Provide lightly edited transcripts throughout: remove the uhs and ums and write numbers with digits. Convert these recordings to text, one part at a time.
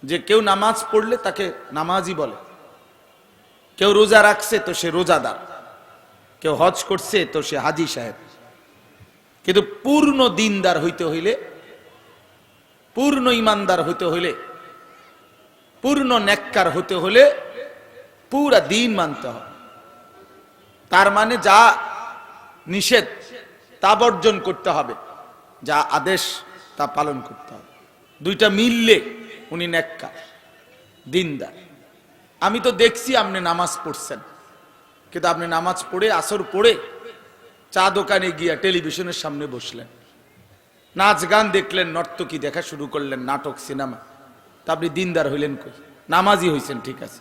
যে কেউ নামাজ পড়লে তাকে নামাজি বলে, কেউ রোজা রাখছে তো সে রোজাদার, কেউ হজ করছে তো সে হাজি সাহেব। কিন্তু পূর্ণ দিনদার হইতে হইলে, পূর্ণ ইমানদার হইতে হইলে, পূর্ণ নেককার হতে হলে পুরা দিন মানতে হবে। তার মানে যা নিষেধ তা বর্জন করতে হবে, যা আদেশ তা পালন করতে হবে। দুইটা মিললে উনি নেককার, দিনদার। আমি তো দেখছি আপনি নামাজ পড়ছেন, কিন্তু আপনি নামাজ পড়ে আসর পড়ে চা দোকানে গিয়া টেলিভিশনের সামনে বসলেন, নাচ গান দেখলেন, নর্তকী দেখা শুরু করলেন, নাটক সিনেমা। তা আপনি দিনদার হইলেন কই? নামাজি হইছেন ঠিক আছে।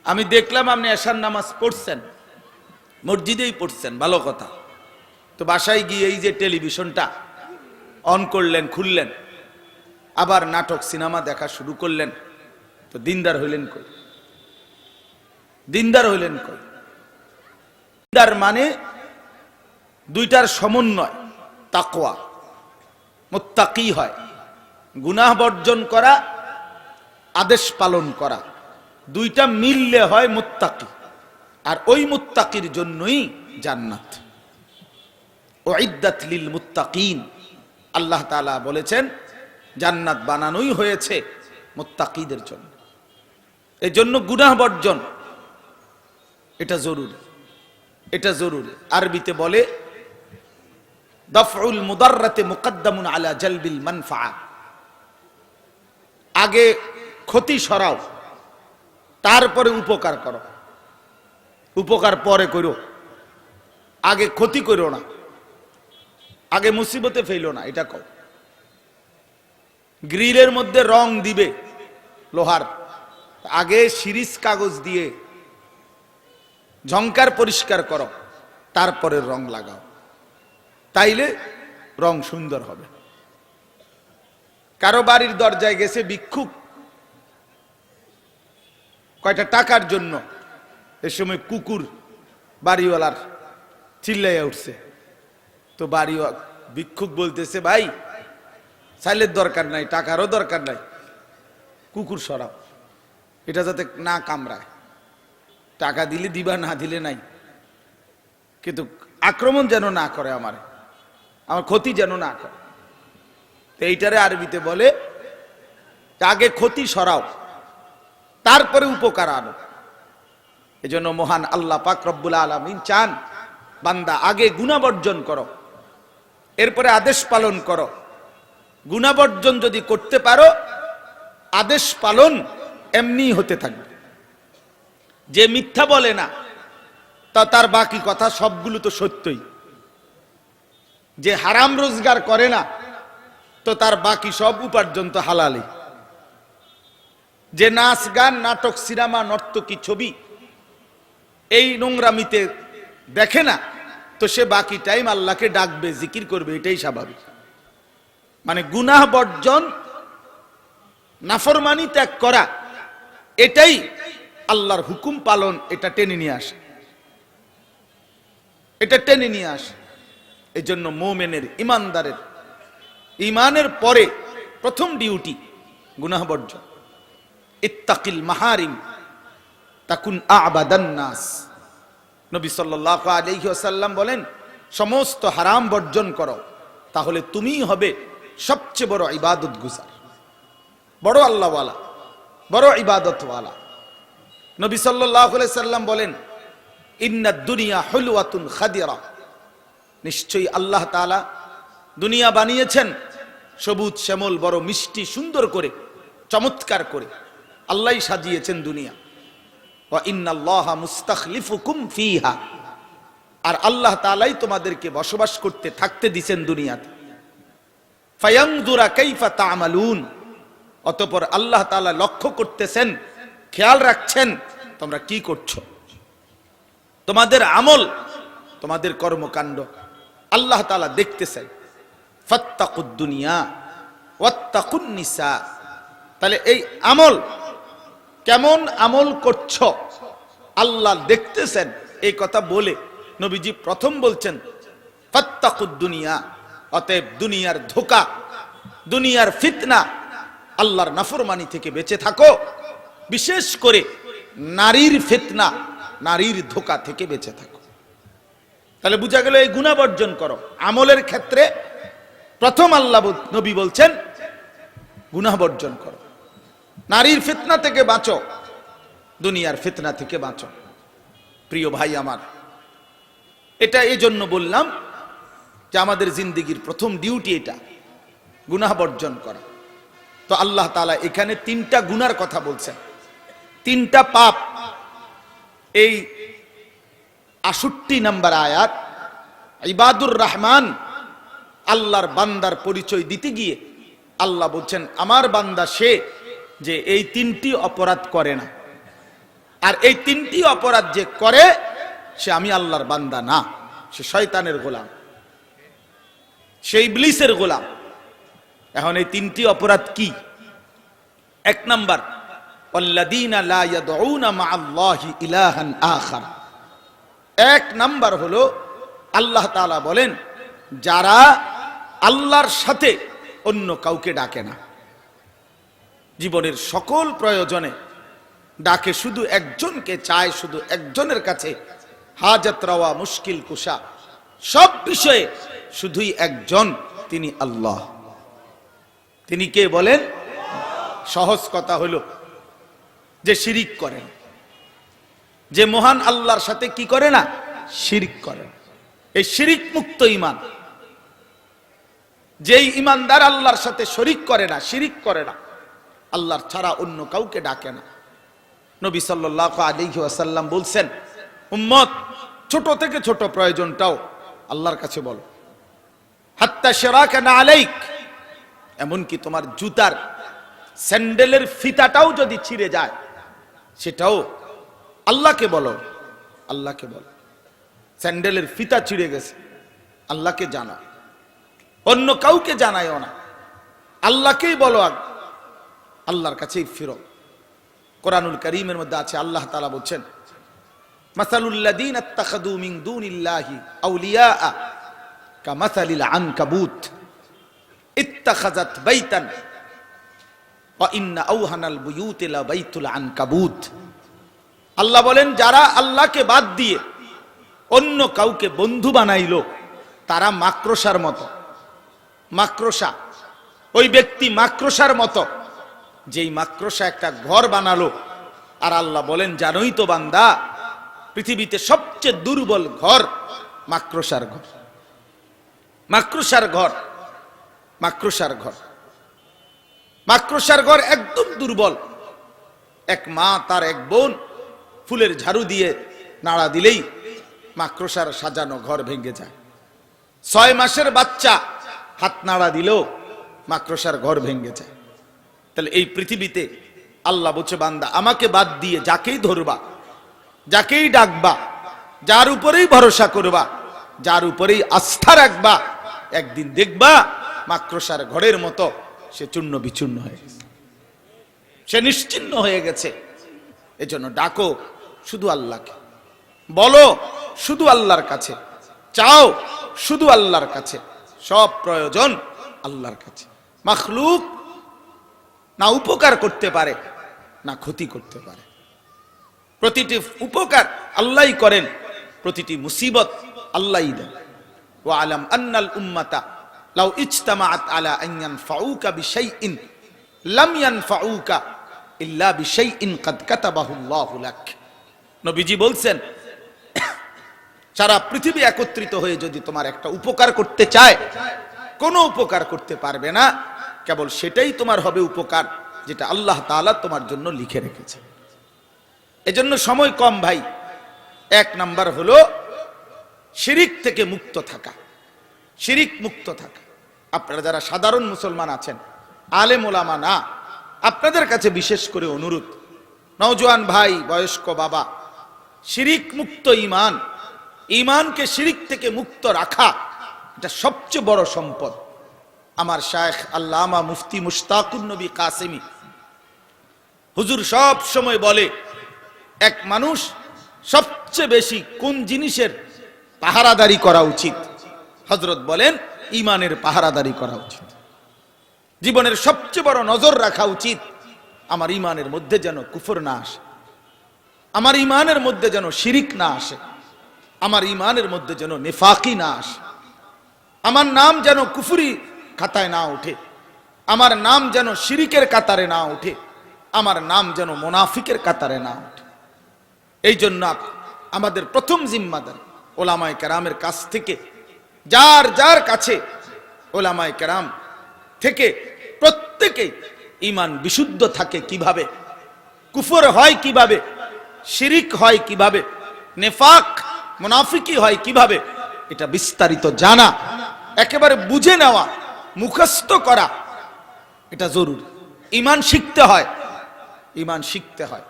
আমি দেখলাম আপনি এশার নামাজ পড়ছেন, মসজিদেই পড়ছেন, ভালো কথা। তো বাসায় গিয়ে এই যে টেলিভিশনটা অন করলেন, খুললেন, আবার নাটক সিনেমা দেখা শুরু করলেন, তো দিনদার হইলেন কই? দিনদার হইলেন কই? দিনদার মানে দুইটার সমন্বয়, তাকওয়া, মুত্তাকি হয়। গুনাহ বর্জন করা, আদেশ পালন করা, দুইটা মিললে হয় মুত্তাকি। আর ওই মুত্তাকির জন্যই জান্নাত। উইদ্দাত লিল মুত্তাকিন, আল্লাহ তাআলা বলেছেন জান্নাত বানানোই হয়েছে মুত্তাকিদের জন্য। এই জন্য গুনাহ বর্জন এটা জরুরি, এটা জরুরি। আরবিতে বলে দাফউল মুদাররাতি মুকদ্দামুন আলা জালবিল মানফাআ। আগে ক্ষতি সরাও, তারপরে উপকার করো। উপকার পরে করো, আগে ক্ষতি করো না, আগে মুসিবতে ফেলো না। এটা কর। গ্রিলের মধ্যে রং দিবে লোহার, আগে শিরিষ কাগজ দিয়ে ঝংকার পরিষ্কার করো, তারপরে রং লাগাও, তাইলে রং সুন্দর হবে। কারো বাড়ির দরজায় গেছে ভিক্ষুক কয়টা টাকার জন্য, এ সময় কুকুর বাড়িওয়ালার চিল্লাইয়া উঠছে। তো বাড়ি ভিক্ষুক বলতেছে, ভাই চাইলের দরকার নাই, টাকারও দরকার নাই, কুকুর সরাও, এটা যাতে না কামড়ায়। টাকা দিলে দিবা, না দিলে নাই, কিন্তু আক্রমণ যেন না করে, আমার ক্ষতি যেন না করে। এইটারে আরবিতে বলে আগে ক্ষতি সরাও, তারপরে উপকার আনো। এজন্য মহান আল্লাহ পাক রব্বুল আলামিন চান বান্দা আগে গুনাহ বর্জন করো, এরপরে আদেশ পালন করো। গুনাহ বর্জন যদি করতে পারো, আদেশ পালন এমনি হতে থাকবে। যে মিথ্যা বলে না, তা তার বাকি কথা সবগুলো তো সত্যই। যে হারাম রোজগার করে না, তো তার বাকি সব উপার্জন তো হালালি। যে নাচ গান, নাটক, সিনেমা, নর্তকী, ছবি এই নোংরামিতে দেখে না, তো সে বাকি টাইম আল্লাহকে ডাকবে, জিকির করবে, এটাই স্বাভাবিক। মানে গুনাহ বর্জন, নাফরমানি ত্যাগ করা, এটাই আল্লাহর হুকুম পালন। এটা টেনে নিয়ে আসে, এটা টেনে নিয়ে আসে। এই জন্য মুমিনের, ইমানদারের ইমানের পরে প্রথম ডিউটি গুনাহ বর্জন। ইত্তাকিল মাহারিম তাকুন আবাদান নাস। নবী সাল্লাল্লাহু আলাইহি ওয়াসাল্লাম বলেন, সমস্ত হারাম বর্জন করো, তাহলে তুমিই হবে সবচেয়ে বড় ইবাদত গুজার, বড় আল্লাহওয়ালা, বড় ইবাদতওয়ালা। নবী সাল্লাল্লাহু আলাইহি সাল্লাম বলেন, ইন্নাদ দুনিয়া হুলওয়াতুন খাদিরা। নিশ্চয়ই আল্লাহ তাআলা দুনিয়া বানিয়েছেন সবুজ শ্যামল, বড় মিষ্টি, সুন্দর করে, চমৎকার করে আল্লাহই সাজিয়েছেন দুনিয়া। ওয়া ইন্নাল্লাহা মুস্তাখলিফুকুম ফিহা। আর আল্লাহ তাআলাই তোমাদেরকে বসবাস করতে, থাকতে দিবেন দুনিয়াতে। ফায়ানজুরা কাইফা তা'মালুন। অতঃপর আল্লাহ তাআলা লক্ষ্য করতেছেন, খেয়াল রাখছেন তোমরা কি করছো। তোমাদের আমল, তোমাদের কর্মকাণ্ড আল্লাহ তাআলা দেখতেছেন। ফাত্তাকুদ দুনিয়া ওয়াত্তাকুন নিসা। তাহলে এই আমল, কেমন আমল করছো আল্লাহ দেখতেছেন। এই কথা বলে নবীজি প্রথম বলছেন ফাত্তাকুদ দুনিয়া। অতএব দুনিয়ার ধোঁকা, দুনিয়ার ফিতনা, আল্লাহর নাফরমানি থেকে বেঁচে থাকো, বিশেষ করে নারীর ফিতনা, নারীর ধোঁকা থেকে বেঁচে থাকো। তাহলে বোঝা গেল এই গুনাহ বর্জন করো। আমলের ক্ষেত্রে প্রথম আল্লাহ নবী বলছেন গুনাহ বর্জন করো, নারীর ফিতনা থেকে বাঁচো, দুনিয়ার ফিতনা থেকে বাঁচো। প্রিয় ভাই আমার, এটা এই জন্য বললাম যে আমাদের জিন্দেগির প্রথম ডিউটি এটা, গুনাহ বর্জন করা। তো আল্লাহ তাআলা এখানে তিনটা গুনার কথা বলছেন, তিনটা পাপ। এই ৬৮ নম্বর আয়াত, ইবাদুর রহমান আল্লাহর বান্দার পরিচয় দিতে গিয়ে আল্লাহ বলছেন আমার বান্দা সে যে এই তিনটি অপরাধ করে না, আর এই তিনটি অপরাধ যে করে সে আমি আল্লাহর বান্দা না, সে শয়তানের গোলাম, সে ইবলিসের গোলাম। এখন এই তিনটি অপরাধ কি? এক নাম্বার, ওয়াল্লাযীনা লা ইয়াদউনা মা'আল্লাহি ইলাহান আখার। এক নাম্বার হলো আল্লাহ তাআলা বলেন যারা আল্লাহর সাথে অন্য কাউকে ডাকে না, জীবনের সকল প্রয়োজনে ডাকে শুধু একজনকে, চায় শুধু একজনের কাছে, হাজত রওয়া মুশকিল কুশা, সব বিষয়ে শুধুই একজন, তিনি আল্লাহ। তিনি কে বলেন? সহজ কথা হলো যে শিরিক করেন, যে মহান আল্লাহর সাথে কি করে না? শিরিক করেন। এই শিরিক মুক্ত ঈমান, যেই ঈমানদার আল্লাহর সাথে শরিক করে না, শিরিক করে না, আল্লাহর ছাড়া অন্য কাউকে ডাকে না। নবী সাল্লাল্লাহু আলাইহি ওয়াসাল্লাম বলছেন, উম্মত ছোট থেকে ছোট প্রয়োজনটাও আল্লাহর কাছে বলো, হাত্তা শিরাকানা আলাইক, এমনকি তোমার জুতার স্যান্ডেলের ফিতাটাও যদি ছিঁড়ে যায় সেটাও আল্লাহকে বলো, আল্লাহকে বলো। স্যান্ডেলের ফিতা ছিঁড়ে গেছে, আল্লাহকে জানাও, অন্য কাউকে জানাইও না, আল্লাহকেই বলো, আল্লাহর কাছেই ফিরো। কোরআনুল কারীমের মধ্যে আছে আল্লাহ তাআলা বলছেন, মাসালুল লাযীনা ইত্তাখাযু মিন দুনিল্লাহি আউলিয়া কামাসালিল আনকাবুত ইত্তাখাযাত বাইতান ওয়া ইন্না আওহানাল বুয়ুতি লা বাইতুল আনকাবুত। আল্লাহ বলেন যারা আল্লাহকে বাদ দিয়ে অন্য কাউকে বন্ধু বানাইলো তারা মাকড়সার মতো। মাকড়সা, ওই ব্যক্তি মাকড়সার মতো, যেই মাকড়সা একটা ঘর বানালো। আর আল্লাহ বলেন জানোই তো বান্দা, পৃথিবীতে সবচেয়ে দুর্বল ঘর মাকড়সার ঘর। মাকড়সার ঘর, মাকড়সার ঘর, মাকড়সার ঘর একদম দুর্বল। এক মা তার এক বোন ফুলের ঝাড়ু দিয়ে নাড়া দিলেই মাকড়সার সাজানো ঘর ভেঙে যায়। 6 মাসের বাচ্চা হাত নাড়া দিলেও মাকড়সার ঘর ভেঙে যায়। তাহলে এই পৃথিবীতে আল্লাহ বলছে বান্দা আমাকে বাদ দিয়ে যাকেই ধরবা, যাকেই ডাকবা, যার উপরেই ভরসা করবা, যার উপরেই আস্থা রাখবা, একদিন দেখবা মাকড়সার ঘরের মতো সে চূর্ণ বিচূর্ণ হয়ে গেছে, সে নিশ্চিহ্ন হয়ে গেছে। এজন্য ডাকো শুধু আল্লাহকে, বলো শুধু আল্লাহর কাছে, চাও শুধু আল্লাহর কাছে, সব প্রয়োজন আল্লাহর কাছে। মাখলুক না উপকার করতে পারে না ক্ষতি করতে পারে। প্রতিটি উপকার আল্লাহই করেন, প্রতিটি মুসিবত আল্লাহই দেন। ওয়া আলাম আন্নাল উম্মাতা লাউ ইজতামাআত আলা আন ইয়ানফাউকা বিশাইইন লাম ইয়ানফাউকা ইল্লা বিশাইইন কাদ কাতাবাহু আল্লাহু লাক। নবীজি বলছেন সারা পৃথিবী একত্রিত হয়ে যদি তোমার একটা উপকার করতে চায়, কোনো উপকার করতে পারবে না, কেবল সেটাই তোমার হবে উপকার যেটা আল্লাহ তাআলা তোমার জন্য লিখে রেখেছে। এজন্য সময় কম ভাই। 1 নাম্বার হলো শিরিক থেকে মুক্ত থাকা, শিরিক মুক্ত থাকা। আপনারা যারা সাধারণ মুসলমান আছেন, আলেম ওলামা না, আপনাদের কাছে বিশেষ করে অনুরোধ, নওজোয়ান ভাই, বয়স্ক বাবা, শিরিক মুক্ত ঈমান, ঈমানকে শিরিক থেকে মুক্ত রাখা, এটা সবচেয়ে বড় সম্পদ। আমার শায়েখ আল্লামা মুফতি মুশতাকুন নবী কাসেমি হুজুর সব সময় বলে, এক মানুষ সবচেয়ে বেশি কোন জিনিসের পাহারাদারি করা উচিত? হযরত বলেন ঈমানের পাহারাদারি করা উচিত। জীবনের সবচেয়ে বড় নজর রাখা উচিত আমার ইমানের মধ্যে যেন কুফর না আসে, আমার ইমানের মধ্যে যেন শিরিক না আসে, আমার ইমানের মধ্যে যেন নিফাকি না আসে, আমার নাম যেন কুফরি খাতায় না ওঠে, আমার নাম যেন শিরিকের কাতারে না ওঠে, আমার নাম যেন মুনাফিকের কাতারে না ওঠে। এই জন্য আমাদের প্রথম জিম্মাদার ওলামায়ে কেরামের কাছ থেকে, যার যার কাছে ওলামায়ে কেরাম থেকে প্রত্যেকে ঈমান বিশুদ্ধ থাকে কিভাবে, কুফর হয় কিভাবে, শিরিক হয় কিভাবে, নেফাক মুনাফিকি হয় কিভাবে, এটা বিস্তারিত জানা, একেবারে বুঝে নেওয়া, মুখস্থ করা, এটা জরুরি। ঈমান শিখতে হয়, ঈমান শিখতে হয়।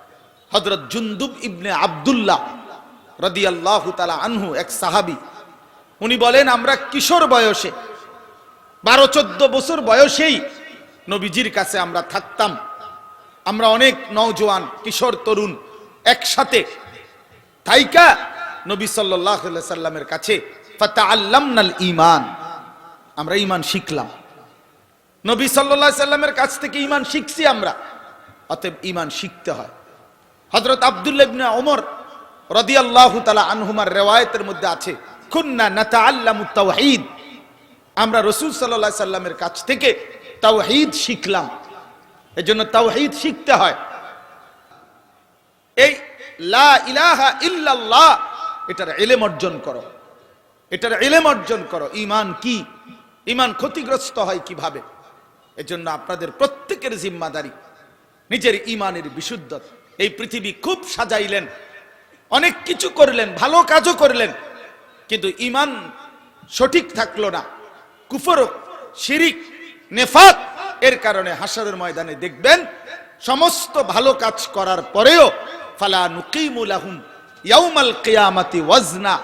হযরত জুনদুব ইবনে আব্দুল্লাহ রাদিয়াল্লাহু তাআলা আনহু এক সাহাবী, উনি বলেন আমরা কিশোর বয়সে 12-14 বছর বয়সেই নবীজির কাছে আমরা থাকতাম। আমরা অনেক নওজোয়ান কিশোর তরুণ একসাথে থাইকা নবী সাল্লাল্লাহু আলাইহি সাল্লামের কাছে ফাতাআল্লামনাল ঈমান, আমরা ঈমান শিখলাম। নবী সাল্লাল্লাহু আলাইহি সাল্লামের কাছ থেকে ঈমান শিখছি আমরা, অতএব ঈমান শিখতে হয়। হযরত আব্দুল্লাহ ইবনে ওমর রাদিয়াল্লাহু তাআলা আনহুমার riwayat-এর মধ্যে আছে কুননা নাতাআল্লামু তাওহীদ, আমরা রাসূল সাল্লাল্লাহু আলাইহি সাল্লামের কাছ থেকে তাওহীদ শিখলাম। এজন্য তাওহীদ শিখতে হয়। এই লা ইলাহা ইল্লাল্লাহ এটার ইলম অর্জন করো, এটার ইলম অর্জন করো। ঈমান কি, ঈমান ক্ষতিগ্রস্ত হয় কিভাবে, এজন্য আপনাদের প্রত্যেকের জিম্মাদারি নিজের ঈমানের বিশুদ্ধতা। এই পৃথিবী খুব সাজাইলেন, অনেক কিছু করলেন, ভালো কাজও করলেন, কিন্তু ঈমান সঠিক থাকলো না, কুফর, শিরিক, নেফাক, এর কারণে হাসরের ময়দানে দেখবেন সমস্ত ভালো কাজ করার পরেও ফালা নুকিমু লাহুম ইয়াউমাল কিয়ামাতি ওয়াজনা,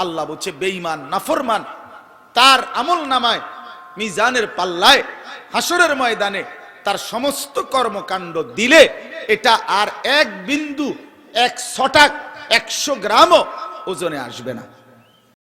আল্লাহ বলছে বেঈমান নাফরমান তার আমল নামায় মিজানের পাল্লায় হাসরের ময়দানে তার সমস্ত কর্মকাণ্ড দিলে এটা আর এক বিন্দু, এক ছটাক, 100 গ্রামও ওজনে আসবে না।